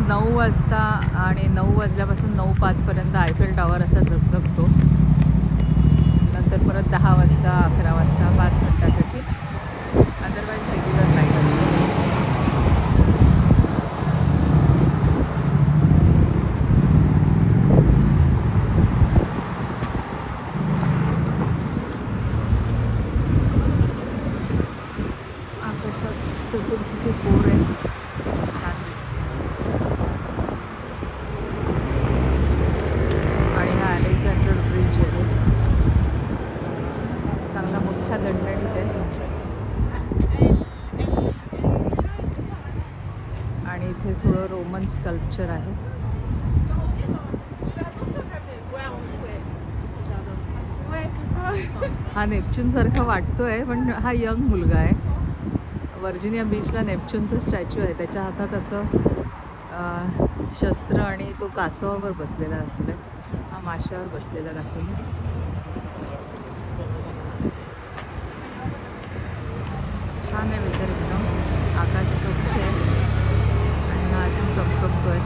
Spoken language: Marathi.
9 वाजता आणि 9 वाजल्यापासून 9:05पर्यंत आयफेल टॉवर असा झगझगतो. नंतर परत 10 वाजता 11 वाजता 5 मिनटासाठी अदरवाईज रेग्युलर लाईट असते. आकाशात चतुर्थीचे कोर आहे, छान दिसते. आणि हा अलेक्झांडर ब्रिज आहे, चांगला मोठा दणदणीत आहे. आणि इथे थोडं रोमन स्कल्पचर आहे. हा नेपच्यून सारखा वाटतोय, पण हा यंग मुलगा आहे. वर्जिनिया बीचला नेपच्यूनचा स्टॅच्यू आहे, त्याच्या हातात असं शस्त्र आणि तो कासवावर बसलेला दाखवलाय. हा माशावर बसलेला दाखवला. छान आहे वेदर एकदम, आकाश स्वच्छ आहे आणि हा अजून चमचमतोय.